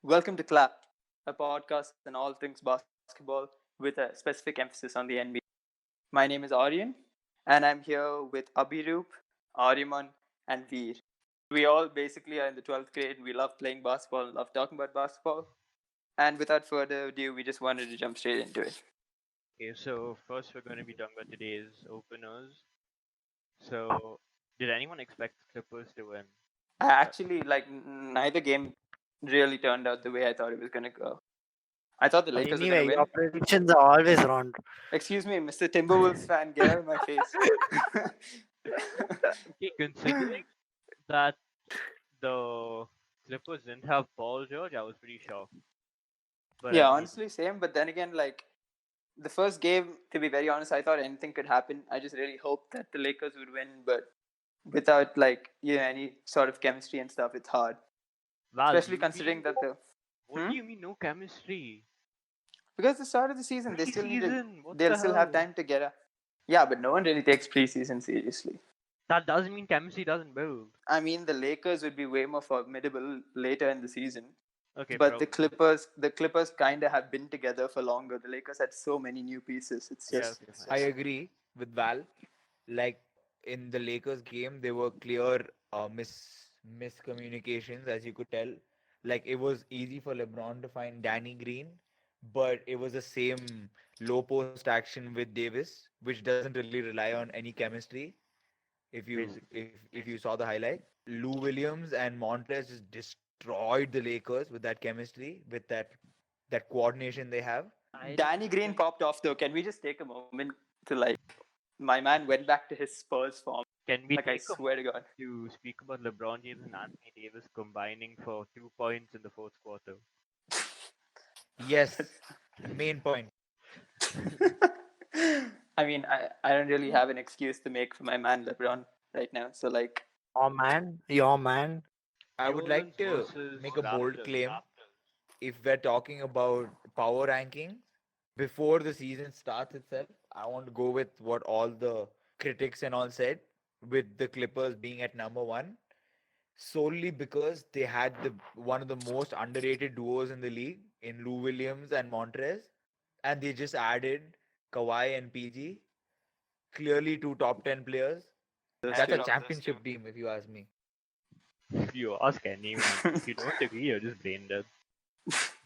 Welcome to Clap, a podcast on all things basketball with a specific emphasis on the NBA. My name is Aryan, and I'm here with Abhiroop, Aryaman, and Veer. We all basically are in the 12th grade. We love playing basketball, love talking about basketball. And without further ado, we just wanted to jump straight into it. Okay, so first we're going to be talking about today's openers. So, did anyone expect the Clippers to win? I actually, neither game really turned out the way I thought it was going to go. I thought the Lakers were going to Anyway, your win. predictions are always wrong. Excuse me, Mr. Timberwolves fan, get out of my face. Okay, considering that the Clippers didn't have Paul George, I was pretty shocked. But Yeah, I mean, honestly, same. But then again, like the first game, to be very honest, I thought anything could happen. I just really hoped that the Lakers would win, but without any sort of chemistry and stuff, it's hard. Val, Especially considering that the what do you mean no chemistry? because the start of the season, they still need to, Preseason, what they'll the still have hell? time to get a. Yeah, but no one really takes preseason seriously. That doesn't mean chemistry doesn't build. I mean, the Lakers would be way more formidable later in the season. Okay, But probably. The Clippers kind of have been together for longer. The Lakers had so many new pieces. It's Yeah, just, okay, it's fine. I just agree with Val. Like in the Lakers game, there were clear miscommunications, as you could tell. Like it was easy for LeBron to find Danny Green, but it was the same low post action with Davis, which doesn't really rely on any chemistry. Basically. If you saw the highlight, Lou Williams and Montrez just destroyed the Lakers with that chemistry, with that coordination they have. I Danny Green popped off though. Can we just take a moment to my man went back to his Spurs form. Can we Like I take a swear to God. to speak about LeBron James and Anthony Davis combining for 2 points in the fourth quarter? Yes, main point. I mean, I don't really have an excuse to make for my man LeBron right now. So Your man. I New would Orleans like to versus make a bold Raptors. claim. If we're talking about power rankings, before the season starts itself, I want to go with what all the critics and all said, with the Clippers being at number one, solely because they had the one of the most underrated duos in the league in Lou Williams and Montrez, and they just added Kawhi and PG, clearly two top 10 players. That's a championship team, if you ask me. If you ask anyone, if you don't agree, you're just brain dead.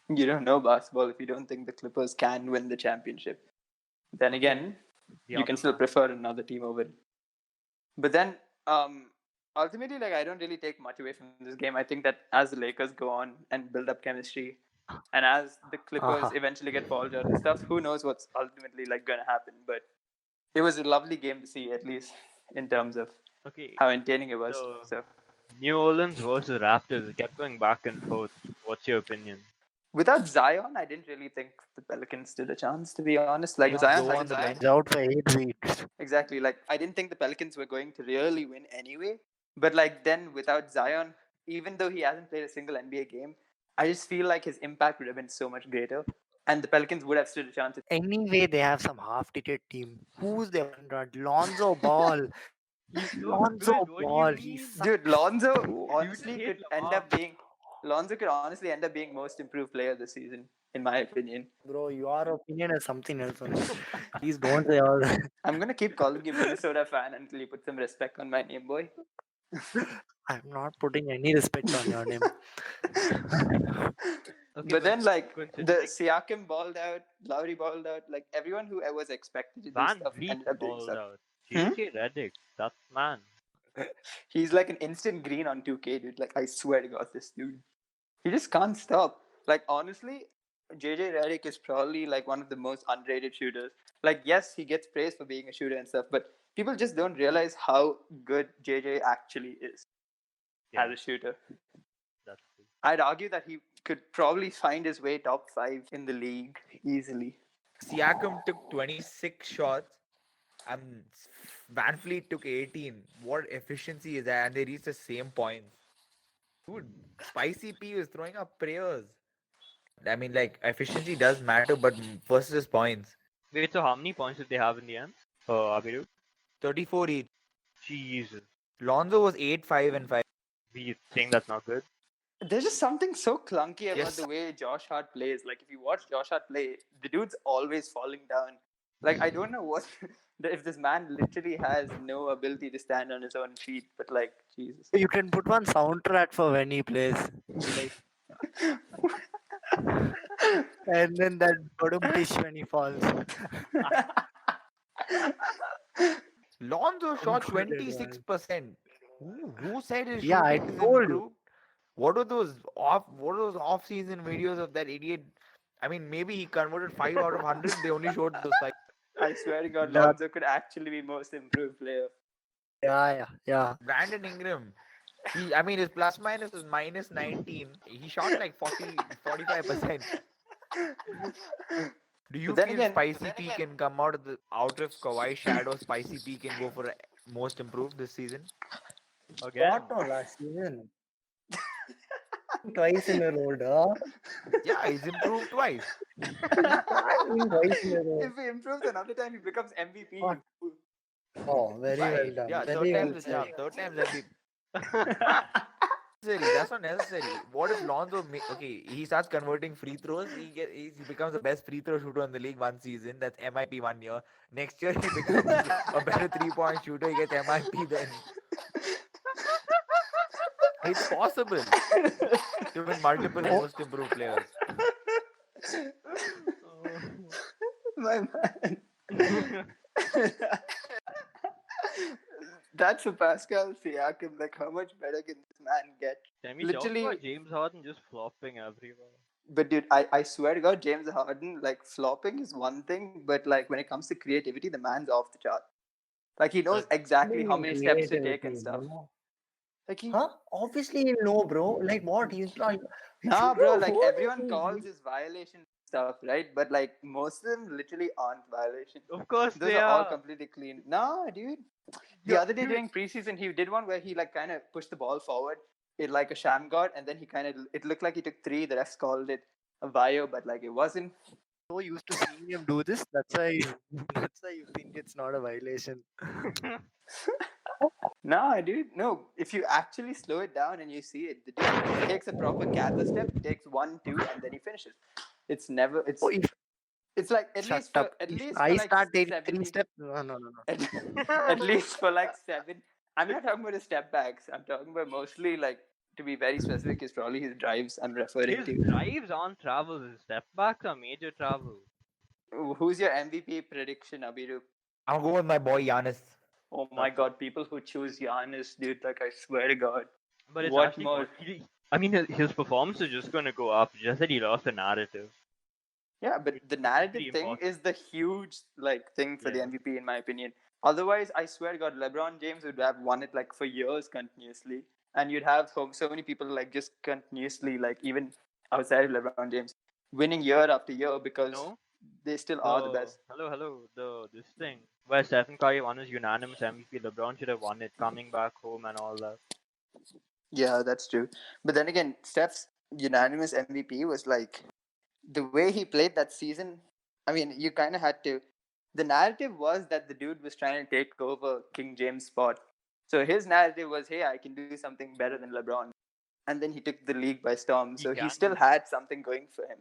you don't know basketball if you don't think the Clippers can win the championship. Then again, The you other can still man- prefer another team over it. But then, ultimately, like I don't really take much away from this game. I think that as the Lakers go on and build up chemistry, and as the Clippers Uh-huh. eventually get Paul George and stuff, who knows what's ultimately like gonna happen? But it was a lovely game to see, at least in terms of Okay, how entertaining it was. so So New Orleans versus Raptors. It kept going back and forth. What's your opinion? without Zion, I didn't really think the Pelicans stood a chance. To be honest, like With Zion Zoe on hasn't the bench, He's out for 8 weeks. exactly like I didn't think the Pelicans were going to really win anyway. But like then without Zion, even though he hasn't played a single NBA game, I just feel like his impact would have been so much greater, and the Pelicans would have stood a chance. Anyway, they have some half-titted team. Who's their one guard? Lonzo Ball. He's so Lonzo good. What do you Ball. mean? Dude, Lonzo You honestly hate could end Lamar. up being Lonzo could honestly end up being most improved player this season, in my opinion. Bro, your opinion is something else. Only. Please don't say all that. I'm gonna keep calling you Minnesota fan until you put some respect on my name, boy. I'm not putting any respect on your name. Okay, But then, like the considering Siakam balled out, Lowry balled out, like everyone who was expected to do Van stuff Vliet ended up doing balled stuff. out. Hmm? JJ Redick, that man. He's like an instant green on 2K, dude. Like I swear to God, this dude, he just can't stop. Like honestly, JJ Redick is probably like one of the most underrated shooters. Like yes, he gets praised for being a shooter and stuff, but people just don't realize how good JJ actually is Yeah, as a shooter. that's true. I'd argue that he could probably find his way top 5 in the league easily. Siakam took 26 shots. Um, Van Fleet took 18. What efficiency is that? And they reached the same points. Dude, Spicy P was throwing up prayers. I mean, like, efficiency does matter, but first is points. Wait, so how many points did they have in the end? Abhiroop? 34 each. Jesus. Lonzo was 8, 5, and 5. Do you think that's not good? There's just something so clunky about Yes. the way Josh Hart plays. Like if you watch Josh Hart play, the dude's always falling down. Like I don't know what if this man literally has no ability to stand on his own feet, but like Jesus. You can put one soundtrack for when he plays. Like, and then that bottom tish when he falls. Lonzo shot Concluded, man. 26%. Who said his Yeah, I shooting is told you. improved? What are those off season videos of that idiot? I mean, maybe he converted 5 out of 100. They only showed those 5. I swear to God, That, Lonzo could actually be most improved player. yeah. Brandon Ingram. I mean, his plus minus is minus 19. He shot like 45%. Do you But then feel again, Spicy P can come out of Kawhi's shadow? Spicy P can go for most improved this season? Again. What no last season? Twice in a row, duh. Yeah, he's improved twice. I mean twice in a row. if he improves another time, he becomes MVP. What? Oh, very well Right. done. Yeah, Very third well time's the said. charm. Third time's MVP. That's not necessary. What if Lonzo? Okay, he starts converting free throws. He becomes the best free throw shooter in the league one season. That's MIP 1 year. Next year he becomes a better 3-point shooter. He gets MIP then. It's possible to win multiple most improved players. My man. That's a Pascal Siakam. Like, how much better can this man get? Can we Literally- talk about James Harden just flopping everywhere? But dude, I swear to God, James Harden, like flopping is one thing, but like when it comes to creativity, the man's off the chart. Like he knows exactly how many steps to take and stuff. Like he, Huh? Obviously he'll know, bro. Like what? He's not. nah, bro. Like What? everyone calls his violation stuff, right? But like most of them literally aren't violations. Of course Those they are all are. completely clean. Nah, dude. The Yeah, other day dude. during preseason, he did one where he like kind of pushed the ball forward, it like a sham guard, and then he kind of it looked like he took three. The refs called it a bio, but like it wasn't. So used to seeing him do this. That's why. That's why you think it's not a violation. Nah, dude. No, if you actually slow it down and you see it, the dude takes a proper gather step, takes 1, 2, and then he finishes. It's never. It's Oh, if it's like at shut least for, up. at If least I for like start taking 70, 3 steps, no. at least for like 7. I'm not talking about his step backs. I'm talking about mostly like to be very specific is probably his drives. I'm referring His to. drives aren't travels, his step backs are major travel. Who's your MVP prediction, Abhiroop? I'll go with my boy Giannis. Oh my God, people who choose Giannis, dude, like I swear to God. But it's What actually more? I mean, his performance is just gonna go up. Just that he lost the narrative. Yeah, but the It's narrative pretty thing important. is the huge like thing for the Yeah. MVP in my opinion. Otherwise, I swear to God, LeBron James would have won it like for years continuously, and you'd have so many people like just continuously like even outside of LeBron James winning year after year because No? they still are the best. Hello. This thing where Stephen Curry won his unanimous MVP. LeBron should have won it, coming back home and all that. Yeah, that's true. But then again, Steph's unanimous MVP was like the way he played that season. I mean, you kind of had to. The narrative was that the dude was trying to take over King James' spot. So his narrative was, hey, I can do something better than LeBron. And then he took the league by storm. So he can still do. had something going for him.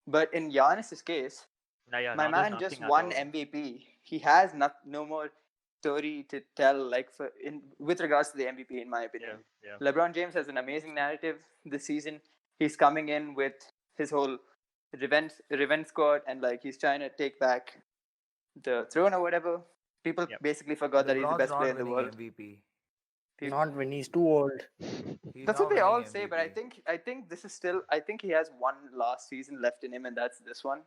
But in Giannis's case, Yeah, my now there's man just nothing at won all. MVP. He has no more story to tell, like with regards to the MVP, in my opinion. Yeah. LeBron James has an amazing narrative this season. He's coming in with his whole revenge squad, and like he's trying to take back the throne or whatever. People Yep. basically forgot that he's the LeBron's best not player in the winning world. MVP. Not when he's too old. He's That's not what they all winning say, but I MVP. think this is still. I think he has one last season left in him, and that's this one.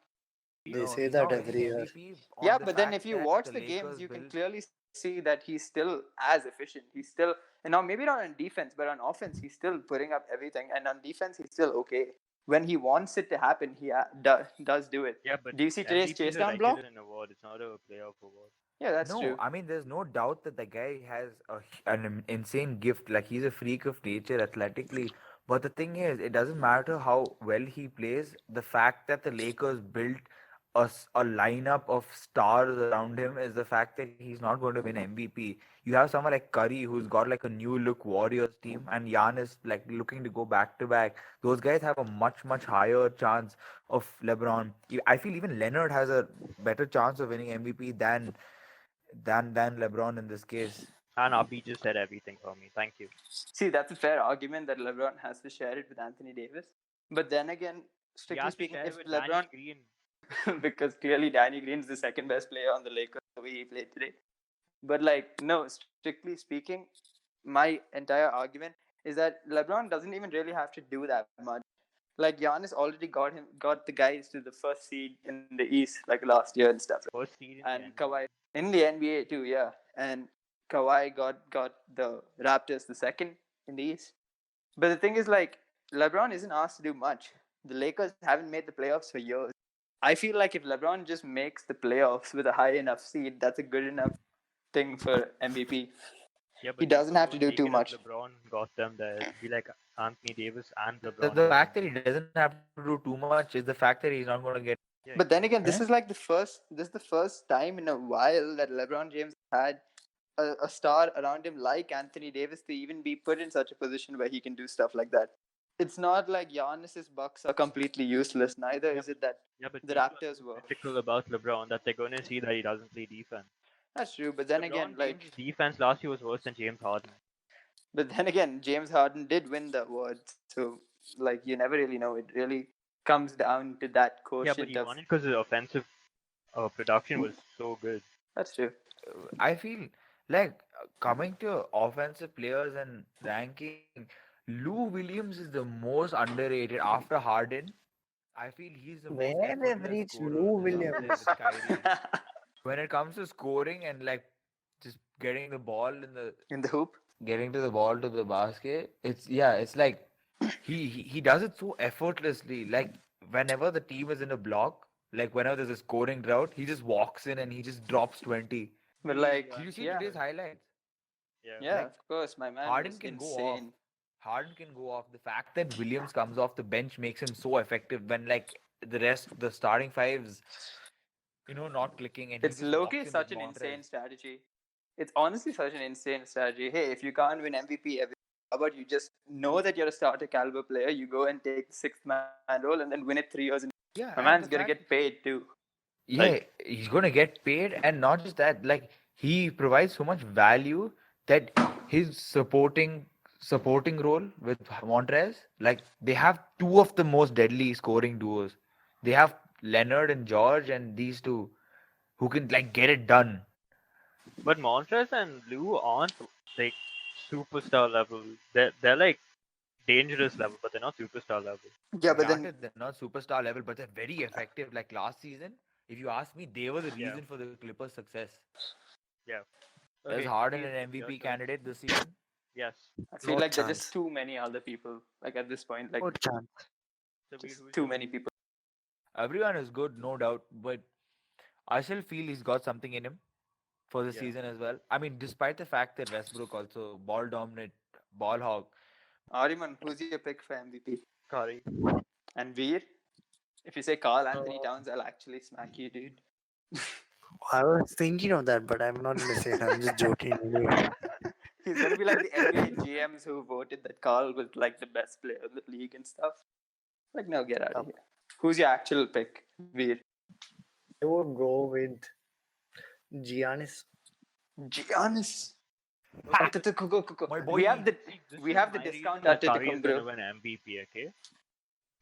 They No, say he's that not every winning year. MVP on Yeah, the but then fact if you that watch the the games, Lakers you can built- clearly see that he's still as efficient. He's still, and now maybe not on defense, but on offense, he's still putting up everything, and on defense, he's still okay. When he wants it to happen, he does do it. Yeah, but Do you see today's MVP chase is a down block? regular award. It's not a playoff award. Yeah, that's No, true. I mean, there's no doubt that the guy has an insane gift. Like, he's a freak of nature athletically. But the thing is, it doesn't matter how well he plays. The fact that the Lakers built a lineup of stars around him is the fact that he's not going to win MVP. You have someone like Curry who's got like a new look Warriors team, and Giannis like looking to go back to back. Those guys have a much higher chance of LeBron. I feel even Leonard has a better chance of winning MVP than LeBron in this case. And Abhi just said everything for me. Thank you. See, that's a fair argument that LeBron has to share it with Anthony Davis. But then again, He strictly has to speaking, share if with LeBron, Danny Green. because clearly Danny Green's the second best player on the Lakers the way he played today. But like, no, strictly speaking, my entire argument is that LeBron doesn't even really have to do that much. Like Giannis already got the guys to the first seed in the East like last year and stuff. First seed in And the Kawhi NBA. in the NBA too, yeah. And Kawhi got the Raptors the second in the East. But the thing is, like, LeBron isn't asked to do much. The Lakers haven't made the playoffs for years. I feel like if LeBron just makes the playoffs with a high enough seed, that's a good enough thing for MVP. Yeah, He but doesn't people have to won't do take too it as much. LeBron got them there. It'll be like Anthony Davis and The LeBron. fact got that he them. doesn't have to do too much is the fact that he's not going to get. Yeah, But then exactly. again, this is the first time in a while that LeBron James had a star around him like Anthony Davis to even be put in such a position where he can do stuff like that. It's not like Giannis's Bucks are completely useless. Neither Yeah, is it that Yeah, but the people are Raptors so were. critical about LeBron that they're going to see that he doesn't play defense. That's true, but then again, LeBron like, James' defense last year was worse than James Harden. but then again, James Harden did win the award, so like you never really know. It really comes down to that Yeah, but quotient he of. won it because the offensive production was so good. That's true. I feel like coming to offensive players and ranking, Lou Williams is the most underrated after Harden. I feel he's the most Where they've effortless reached scorer Lou that's up there Williams. with Kyrie. When it comes to scoring and like just getting the ball In the hoop. getting to the ball to the basket, it's like he does it so effortlessly. Like whenever the team is in a block, like whenever there's a scoring drought, he just walks in and he just drops 20. But He, like, Did you see yeah, today's highlights? yeah. yeah, Like of course, my man Harden was can go off. insane. Harden can go off. The fact that Williams comes off the bench makes him so effective when like the starting fives, not clicking, and he It's just low-key walks in with such an Montrez. insane strategy. It's honestly such an insane strategy. Hey, if you can't win MVP every, how about you just know that you're a starter caliber player, you go and take the sixth man role and then win it 3 years in. Yeah, My and man's the gonna fact, get paid too. yeah, he's gonna get paid, and not just that, like he provides so much value that his supporting role with Montrez, like they have two of the most deadly scoring duos. They have Leonard and George, and these two who can like get it done. But Montrez and Lou aren't like superstar level. They're like dangerous level, but they're not superstar level. Yeah, but then Granted, they're not superstar level, but they're very effective. Like last season, if you ask me, they were the Yeah, reason for the Clippers' success. yeah. Is Okay, Harden Veer, an your MVP turn. candidate this season? Yes. I feel No like there's just chance. too many other people. Like at this point, like No chance. So Veer, just who's too yours? many people. Everyone is good, no doubt, but I still feel he's got something in him for the Yeah. season as well. I mean, despite the fact that Westbrook also ball dominant, ball hog. Aryaman, who's your pick for MVP? Kari. And Veer? If you say Carl Uh, Anthony Towns, I'll actually smack you, dude. I was thinking of that, but I'm not gonna say it. I'm just joking. Anyway. He's gonna be like the NBA GMs who voted that Carl was like the best player in the league and stuff. Like, no, get out of here. Who's your actual pick, Veer? I would go with Giannis. Giannis. My We have boy. the See, this we is have the my reason discount that at Kari is Titikum, going to bro. win MVP, okay?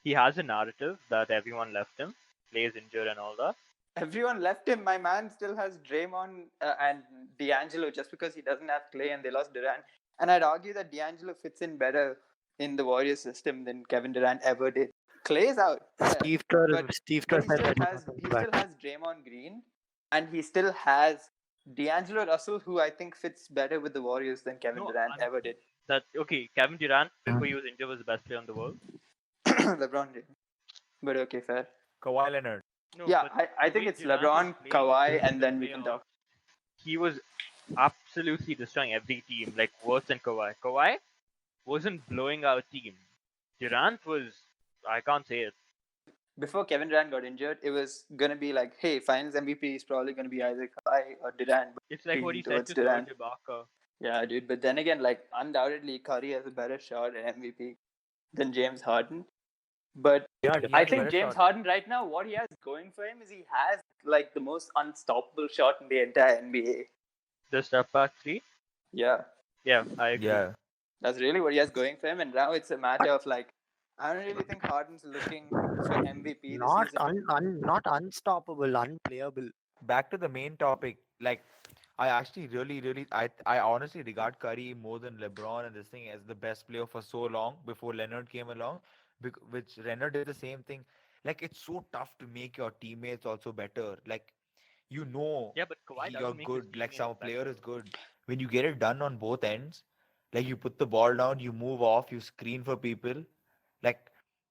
He has a narrative that everyone left him, plays injured and all that. Everyone left him. My man still has Draymond and D'Angelo just because he doesn't have Clay and they lost Durant. And I'd argue that D'Angelo fits in better in the Warriors system than Kevin Durant ever did. Clay's out, yeah, Steve Kerr. but Steve but Kerr said that he's not he coming still back. has Draymond Green, and he still has D'Angelo Russell, who I think fits better with the Warriors than Kevin No, Durant I'm ever did. that okay. Kevin Durant before he was injured was the best player in the world. LeBron James, but okay, fair. Kawhi Leonard. No, Yeah, but I the think way it's Durant was LeBron, playing Kawhi, in and the then we can playoffs, talk. he was absolutely destroying every team, like worse than Kawhi. Kawhi wasn't blowing out team. Durant was. I can't say it. before Kevin Durant got injured, it was gonna be like, hey, Finals MVP is probably gonna be either Kawhi or Durant, but It's like what he leaning said towards to Durant. Serge Ibaka. Yeah, dude. But then again, like undoubtedly, Curry has a better shot at MVP than James Harden. But Yeah, He I has a think better James shot. Harden right now, what he has going for him is he has like the most unstoppable shot in the entire NBA. The step back three. Yeah, Yeah, I agree. Yeah. that's really what he has going for him. And now it's a matter of like, I don't really think Harden's looking for MVP this Not season. not unstoppable, unplayable. Back to the main topic. Like, I actually really, I honestly regard Curry more than LeBron and this thing as the best player for so long before Leonard came along, which Leonard did the same thing. Like, it's so tough to make your teammates also better. Like, you know, Yeah, but Kawhi you're doesn't make his good. Like, teammates some player better. is good. When you get it done on both ends, like you put the ball down, you move off, you screen for people. Like,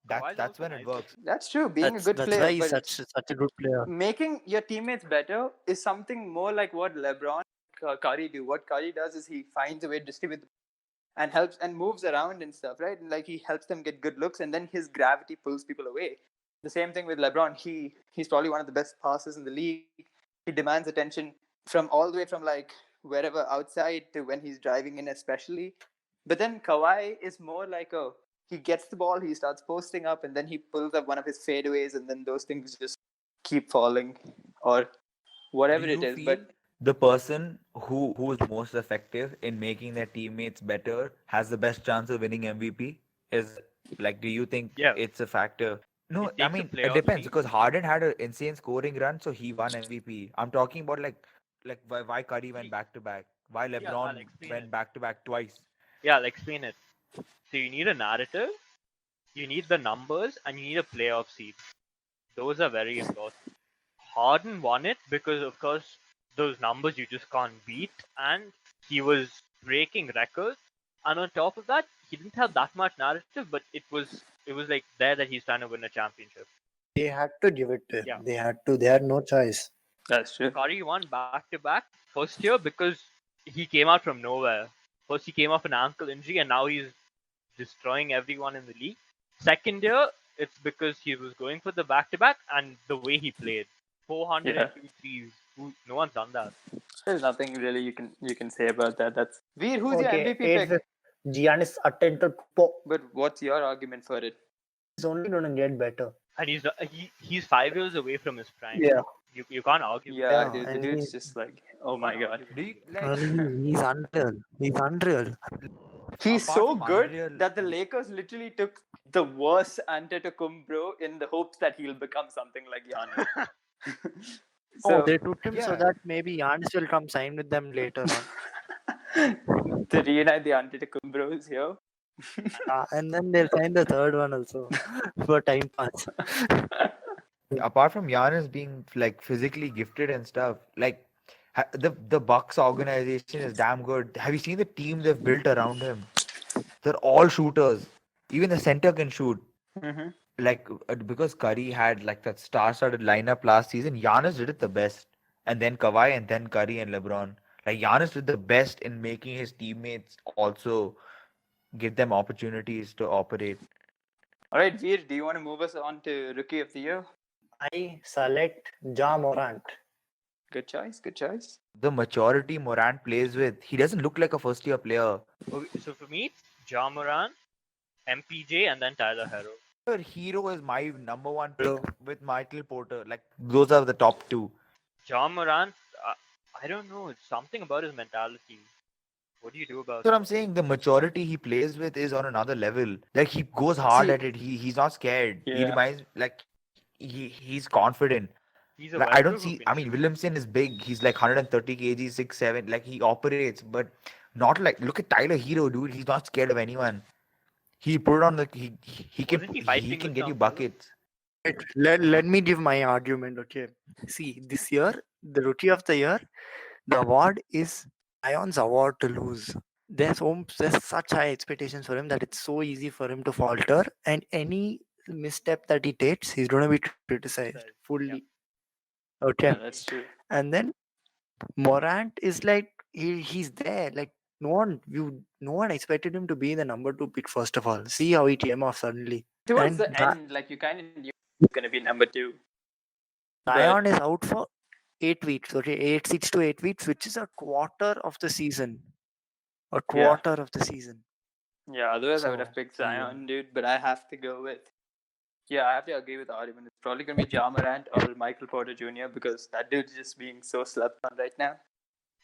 Kawhi's that's also when it nice. works. That's true, being a good That's why player, he's but it's such a good player. making your teammates better is something more like what LeBron Curry do. What Curry does is he finds a way to distribute and helps and moves around and stuff, right? And like he helps them get good looks, and then his gravity pulls people away. The same thing with LeBron. He's probably one of the best passers in the league. He demands attention from all the way from like wherever outside to when he's driving in, especially. But then Kawhi is more like a he gets the ball, he starts posting up, and then he pulls up one of his fadeaways, and then those things just keep falling or Do whatever it you is. feel But the person who's most effective in making their teammates better has the best chance of winning MVP? Is like, do you think Yeah, it's a factor? No, it I takes a mean it playoff depends team. because Harden had an insane scoring run, so he won MVP. I'm talking about like why Curry went See, back to back, why yeah, I'll LeBron explain it. went back to back twice. Yeah, I'll explain it. So you need a narrative, you need the numbers, and you need a playoff seed. Those are very important. Harden won it because, of course, those numbers you just can't beat, and he was breaking records. And on top of that, he didn't have that much narrative, but it was like there that he's trying to win a championship. They had to give it to him. Yeah. They had to. They had no choice. that's true. Curry won back to back first year because he came out from nowhere. First, he came off an ankle injury, and now he's destroying everyone in the league. Second year, it's because he was going for the back to back and the way he played. 402 threes. No one's done that. There's nothing really you can say about that. That's Veer. Who's your Okay, MVP it's pick? Giannis Antetokounmpo. But what's your argument for it? He's only gonna get better. And he's 5 years away from his prime. Yeah. You can't argue with Yeah, that. dude, the and dude's he's, just like, oh You my can't god. argue with Do you and like he's unreal. He's unreal. He's apart so from good Unreal? that the Lakers literally took the worst Antetokounmpo in the hopes that he'll become something like Giannis. Oh, So they took him so Yeah. that maybe Giannis will come sign with them later on. to reunite the Antetokounmpos here. And then they'll sign the third one also for time pass. Apart from Giannis being like physically gifted and stuff, like the Bucks organization is damn good. Have you seen the team they've built around him? They're all shooters. Even the center can shoot. Mhm. Like because Curry had like that star-studded lineup last season, Giannis did it the best, and then Kawhi, and then Curry and LeBron. Like Giannis did the best in making his teammates also give them opportunities to operate. All right, Veer, do you want to move us on to Rookie of the Year? I select Ja Morant. Good choice, good choice. The maturity Morant plays with, he doesn't look like a first-year player. Okay, so for me, it's Ja Morant, MPJ, and then Tyler Hero. Your hero is my number one pick Hello. with Michael Porter. Like those are the top two. Ja Morant, I don't know. It's something about his mentality. What do you do about That's what it? I'm saying. The maturity he plays with is on another level. Like he goes hard See, at it. He's not scared. He yeah. reminds like he's confident. He's a Like I don't Westbrook who see. can I mean, shoot. Williamson is big. He's like 130 kg, 6'7". Like he operates, but not like look at Tyler Hero, dude. He's not scared of anyone. He put it on the Wasn't he he fighting can with get you some fellow? buckets. Let me give my argument, okay? See, this year, the Rookie of the Year, the award is Ion's award to lose. There's such high expectations for him that it's so easy for him to falter, and any misstep that he takes, he's going to be criticized Yeah. fully. Yeah, Okay, that's true. and then Morant is like he's there. Like no one expected him to be the number 2 pick first of all. See how he came off suddenly. Towards And the end, like you kind of knew going to be number 2. Zion is out for 8 weeks. Okay, 6 to 8 weeks, which is a quarter of the season. A quarter of the season. Yeah, otherwise I would So, have picked yeah. Zion, dude, but I have to go with. Yeah, I have to agree with Aryaman. It's probably going to be Ja Morant or Michael Porter Jr. because that dude's just being so slept on right now.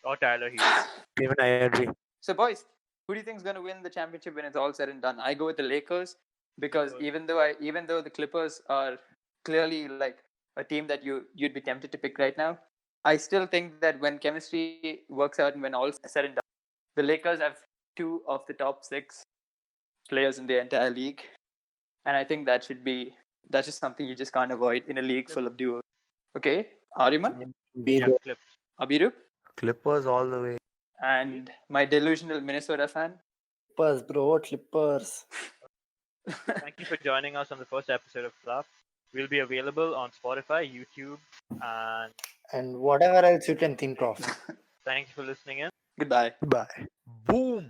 Or Tyler Hero. Even I agree. So, boys, who do you think is going to win the championship when it's all said and done? I go with the Lakers because even though the Clippers are clearly like a team that you'd be tempted to pick right now, I still think that when chemistry works out and when all said and done, the Lakers have 2 of the top 6 players in the entire league, and I think that's just something you just can't avoid in a league full of duos. Okay, Aryaman, Yeah, Clips. Abhiroop, Clippers all the way. and my delusional Minnesota fan. Clippers, bro. Clippers. Thank you for joining us on the first episode of Club. We'll be available on Spotify, YouTube, and And whatever else you can think of. thank you for listening in. Goodbye. Bye. Boom.